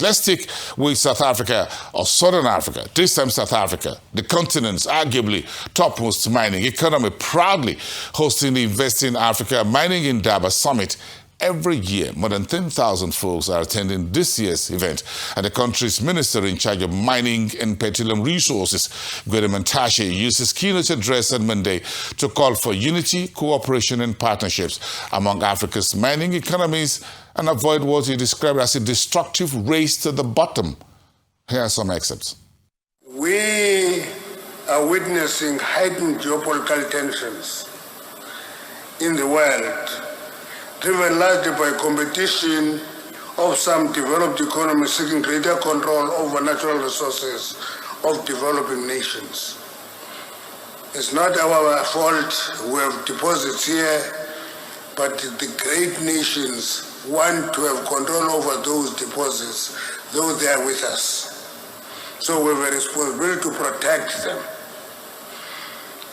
Let's stick with South Africa or Southern Africa. This time South Africa, the continent's arguably topmost mining economy, proudly hosting the Invest in Africa Mining Indaba Summit. Every year, more than 10,000 folks are attending this year's event. And the country's minister in charge of mining and petroleum resources, Gwede Mantashe, used his keynote address on Monday to call for unity, cooperation and partnerships among Africa's mining economies and avoid what he described as a destructive race to the bottom. Here are some excerpts. We are witnessing heightened geopolitical tensions in the world, driven largely by competition of some developed economies seeking greater control over natural resources of developing nations. It's not our fault we have deposits here, but the great nations want to have control over those deposits, though they are with us. So we have a responsibility to protect them.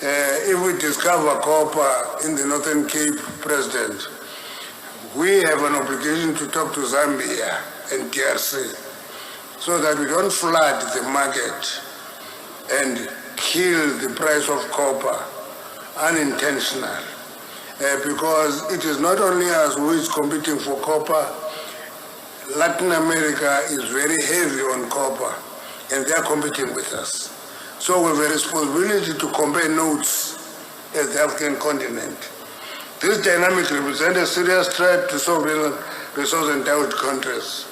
If we discover copper in the Northern Cape, President, we have an obligation to talk to Zambia and DRC so that we don't flood the market and kill the price of copper unintentional. Because it is not only us who is competing for copper. Latin America is very heavy on copper and they are competing with us. So we have a responsibility to compare notes as the African continent. This dynamic represents a serious threat to sovereign resource-endowed countries,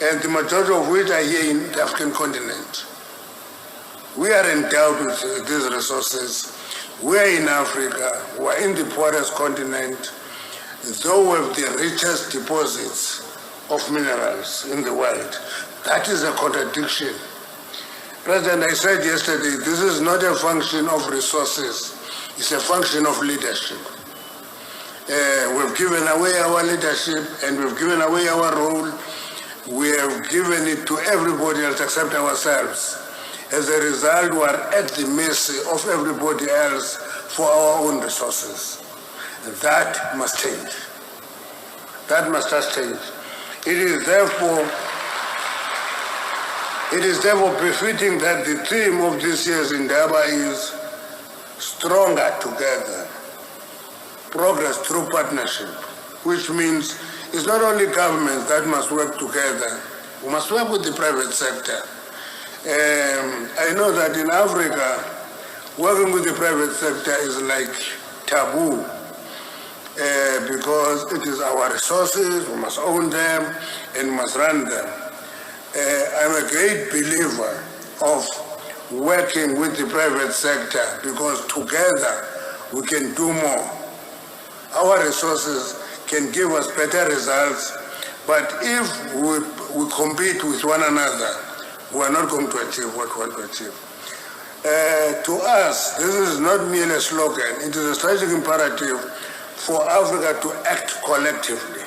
and the majority of which are here in the African continent. We are endowed with these resources. We are in Africa, we are in the poorest continent, though we have the richest deposits of minerals in the world. That is a contradiction. President, I said yesterday, this is not a function of resources, it's a function of leadership. We've given away our leadership and we've given away our role. We have given it to everybody else except ourselves. As a result, we are at the mercy of everybody else for our own resources. That must change. That must just change. It is therefore befitting that the theme of this year's Indaba is stronger together. Progress through partnership, which means it's not only governments that must work together, we must work with the private sector. I know that in Africa, working with the private sector is like taboo because it is our resources, we must own them and we must run them. I'm a great believer of working with the private sector because together we can do more. Our resources can give us better results, but if we compete with one another, we are not going to achieve what we want to achieve. To us, this is not merely a slogan, it is a strategic imperative for Africa to act collectively.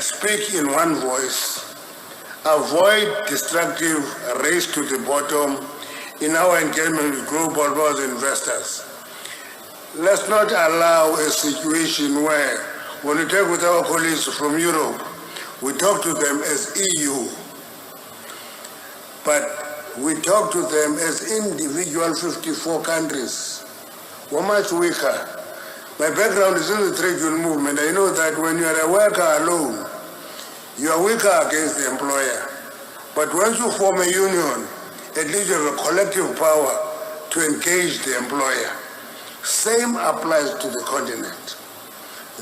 Speak in one voice, avoid destructive race to the bottom in our engagement with global powers investors. Let's not allow a situation where, when we talk with our colleagues from Europe, we talk to them as EU, but we talk to them as individual 54 countries. We're much weaker. My background is in the trade union movement. I know that when you are a worker alone, you are weaker against the employer. But once you form a union, at least you have a collective power to engage the employer. Same applies to the continent.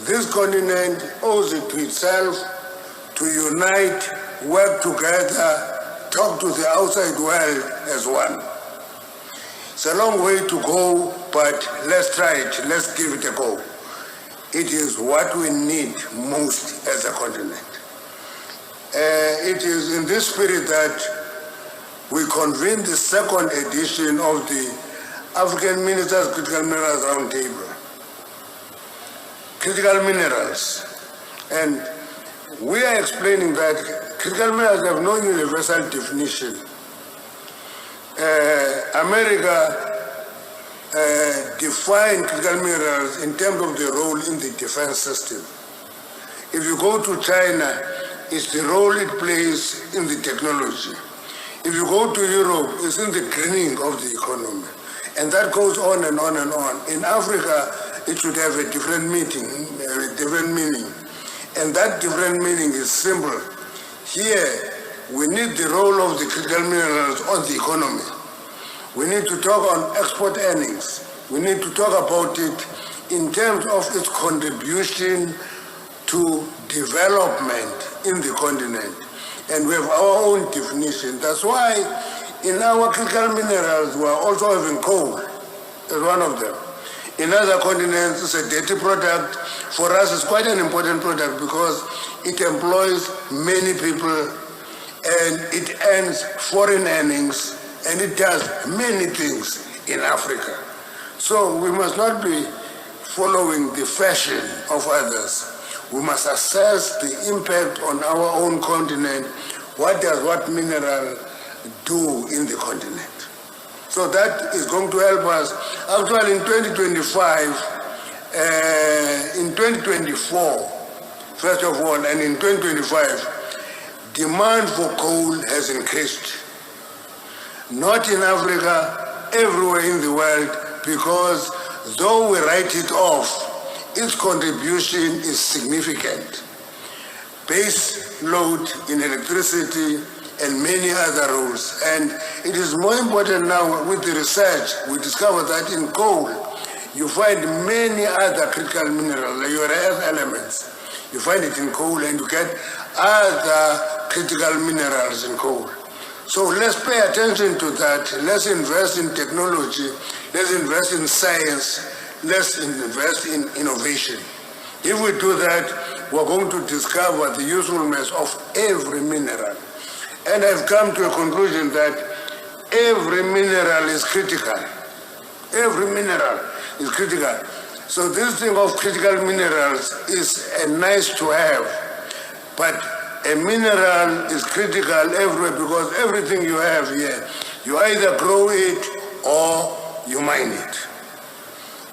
This continent owes it to itself to unite, work together, talk to the outside world as one. It's a long way to go, but let's try it, let's give it a go. It is what we need most as a continent. It is in this spirit that we convened the second edition of the African Ministers Critical Minerals Roundtable. Critical minerals. And we are explaining that critical minerals have no universal definition. America defined critical minerals in terms of the role in the defense system. If you go to China, is the role it plays in the technology. If you go to Europe, it's in the greening of the economy. And that goes on and on and on. In Africa, it should have a different meaning. And that different meaning is simple. Here, we need the role of the critical minerals on the economy. We need to talk on export earnings. We need to talk about it in terms of its contribution to development in the continent. And we have our own definition. That's why in our critical minerals, we are also having coal as one of them. In other continents, it's a dirty product. For us, it's quite an important product because it employs many people and it earns foreign earnings and it does many things in Africa. So we must not be following the fashion of others. We must assess the impact on our own continent. What does what mineral do in the continent? So that is going to help us. Actually, in 2025, in 2024, first of all, and in 2025, demand for coal has increased. Not in Africa, everywhere in the world, because though we write it off, its contribution is significant. Base load in electricity and many other roles. And it is more important now with the research. We discovered that in coal, you find many other critical minerals, like your rare earth elements. You find it in coal and you get other critical minerals in coal. So let's pay attention to that. Let's invest in technology. Let's invest in science. Let's invest in innovation. If we do that, we're going to discover the usefulness of every mineral. And I've come to a conclusion that every mineral is critical. Every mineral is critical. So this thing of critical minerals is a nice to have, but a mineral is critical everywhere because everything you have here, you either grow it or you mine it.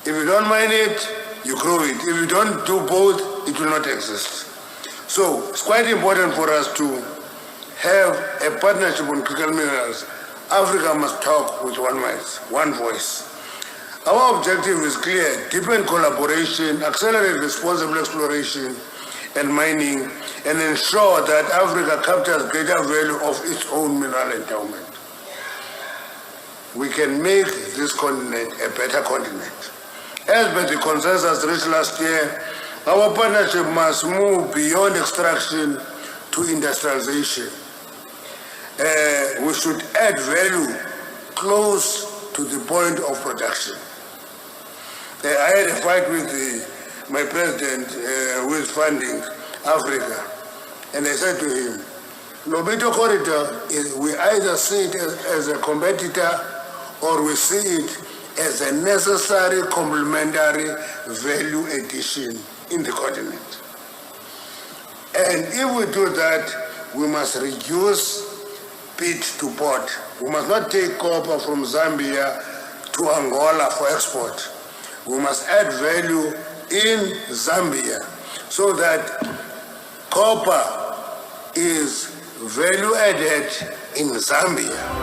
If you don't mine it, you grow it. If you don't do both, it will not exist. So it's quite important for us to have a partnership on critical minerals. Africa must talk with one voice. Our objective is clear: deepen collaboration, accelerate responsible exploration and mining, and ensure that Africa captures greater value of its own mineral endowment. We can make this continent a better continent. As per the consensus reached last year, our partnership must move beyond extraction to industrialization. We should add value close to the point of production. I had a fight with my president who is funding Africa, and I said to him, Lobito Corridor, we either see it as a competitor or we see it as a necessary complementary value addition in the continent. And if we do that, we must reduce pit to port. We must not take copper from Zambia to Angola for export. We must add value in Zambia so that copper is value added in Zambia.